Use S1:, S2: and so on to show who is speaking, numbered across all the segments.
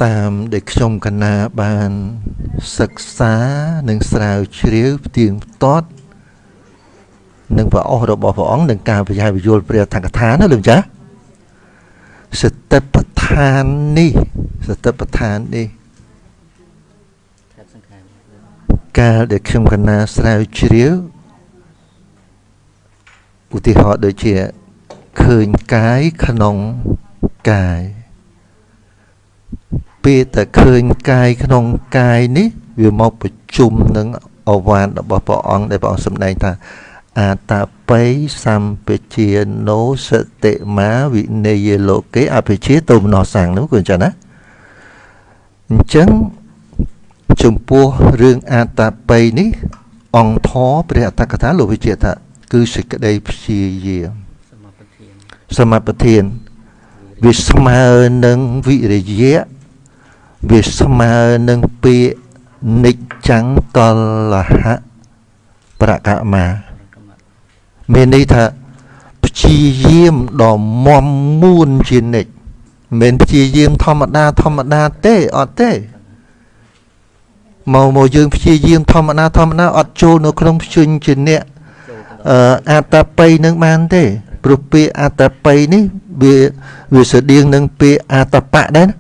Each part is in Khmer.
S1: តាមដែលខ្ញុំកណាបានសិក្សានិងស្រាវជ្រាវផ្ទៀងផ្ទាត់នឹងព្រះអស់របស់ព្រះអង្គនឹងការបញ្ហាវិយល់ព្រះអត្ថកថាណាលោកចាស់សតិប្បដ្ឋាននេះកាលដែលខ្ញុំកណាស្រាវជ្រាវឧទាហរណ៍ដូចជាឃើញកាយក្នុងកាយពេលតែឃើញកាយក្នុងកាយនេះវាមកប្រជុំនឹងអវានរបស់ព្រះអង្គដែលព្រះអង្គសម្ដែងថាអតបិសម្បជាណោសតិមាវិនយលោកេអភិជាតមនោសាំងនោះគឺអញ្ចឹងណាអញ្ចឹងចំពោះរឿងអតបិនេះអង្គធរព្រះអត្តកថាលោកវិជាថាគឺសេចក្តីព្យាយាមសមបធានវាស្មើនឹងវិរិយៈវាស្មើនឹងពាក្យនិច្ចំតលហៈប្រកមាមានន័យថាព្យាយាមដ៏មមមួនជានិច្ចមិនព្យាយាមធម្មតាទេអត់ទេមកយើងព្យាយាមធម្មតាអត់ចូលនៅក្នុងព្យញ្ជនៈអត្តបិនឹងបានទេព្រោះពាក្យអត្តបិនេះវាស្តៀងនឹងពាក្យអត្តបៈដែរណា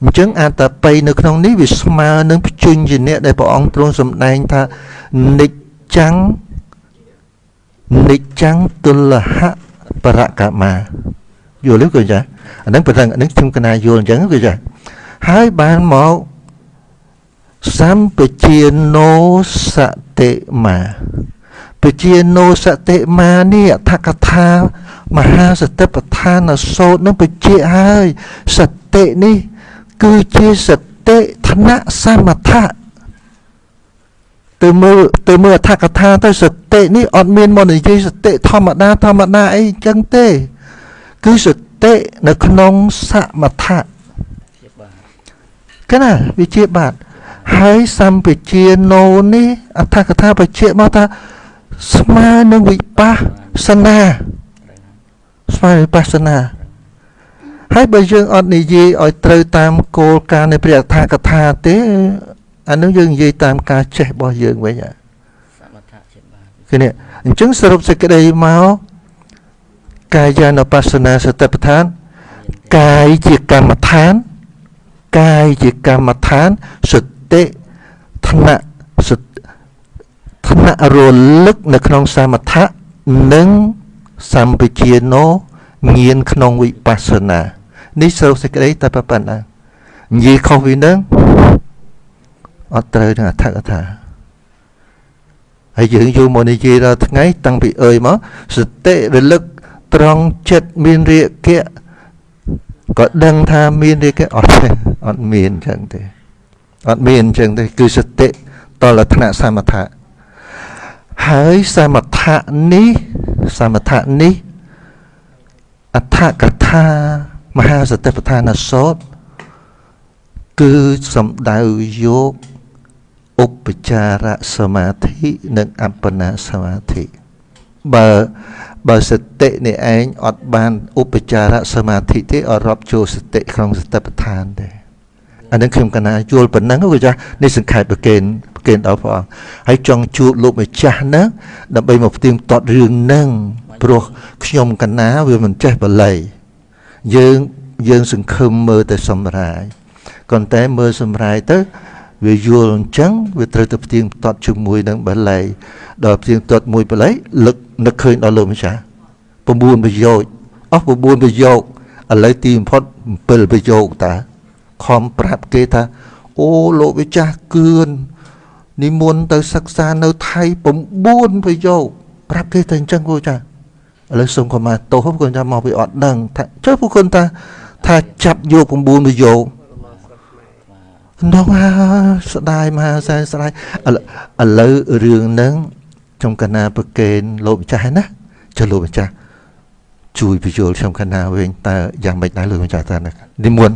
S1: អញ្ចឹងអត្តបិនៅក្នុងនេះវាស្មើនឹងព្យញ្ជនៈដែលព្រះអង្គទ្រង់សម្ដែងថានិច្ចំទុលហៈបរកមាយល់ទេគឺចាអានឹងប្រឹងអានឹងខ្ញុំកណាយល់អញ្ចឹងគឺចាហើយបានមកសម្បជាណោសតិមាបជាណោសតិមានេះអត្ថកថាមហាសតិប្បដ្ឋានសូត្រនឹងបជាហើយសតិនេះគឺជាសតិធនៈសមថៈទៅមើលអត្ថកថាទៅសតិនេះអត់មានមកនិយាយសតិធម្មតាអីចឹងទេគឺសតិនៅក្នុងសមថៈកណាវាជាបាត់ហើយសម្បជាណោនេះអត្ថកថាបជាមកថាស្មើនឹងវិបស្សនាហើយបើយើងអត់និយាយឲ្យត្រូវតាមគោលការណ៍នៃព្រះអត្ថកថាទេអានោះយើងនិយាយតាមការចេះរបស់យើងវិញសមថៈជាបាទគឺនេះអញ្ចឹងសរុបសេចក្តីមកកាយានុបស្សនាសតិប្បដ្ឋានកាយជាកម្មដ្ឋានសតិធនៈរលឹកនៅក្នុងសមថៈនិងសម្បជាណោញៀនក្នុងវិបស្សនានេះសរុបសេចក្តីតែប៉ុណ្ណានិយាយខុសពីនឹងអត់ត្រូវនឹងអត្ថកថាហើយយើងយកមកនិយាយដល់ថ្ងៃតាំងពីមកសតិរលឹកត្រង់ចិត្តមានរាគៈក៏ដឹងថាមានរាគៈអត់មានអញ្ចឹងទេគឺសតិតលថ្នាក់សមថៈហើយសមថៈនេះអត្ថកថាមហាសតិប្បដ្ឋានសូត្រគឺសំដៅយកឧបចារសមាធិនិងអបណាសមាធិបើសតិនេះឯងអត់បានឧបចារសមាធិទេអត់រាប់ចូលសតិក្នុងសតិប្បដ្ឋានទេអានឹងខ្ញុំកណាយល់ប៉ុណ្ណឹងគឺចាស់នេះសង្ខេបប្រកេនដល់ព្រះអង្គហើយចង់ជួបលោកម្ចាស់ហ្នឹងដើម្បីមកផ្ទៀងផ្ទាត់រឿងហ្នឹងព្រោះខ្ញុំកណាវាមិនចេះបល័យយើងសង្ឃឹមមើលតែសម្រាយប៉ុន្តែមើលសម្រាយទៅវាយល់អញ្ចឹងវាត្រូវទៅផ្ទៀងផ្ទាត់ជាមួយនឹងបល័យដល់ផ្ទៀងផ្ទាត់មួយបល័យលឹកនឹកឃើញដល់លោកម្ចាស់9ប្រយោគអស់9ប្រយោគឥឡូវទីបំផុត7ប្រយោគតាខំប្រាប់គេថាអូលោកម្ចាស់គឿននិមន្តទៅសិក្សានៅថៃ9ប្រយោគប្រាប់គេទៅអញ្ចឹងគូចាឥឡូវសូមខមាទោសគាត់ថាមកពីអត់ដឹងថាចុះពួកគាត់ថាចាប់យក9ប្រយោគនោះស្ដាយមហាសែនស្ដាយឥឡូវរឿងហ្នឹងខ្ញុំកណាប្រកេនលោកម្ចាស់ណាចុះលោកម្ចាស់ជួយបញ្យល់ខ្ញុំកណាវិញតើយ៉ាងម៉េចដែរលោកម្ចាស់តើនិមន្ត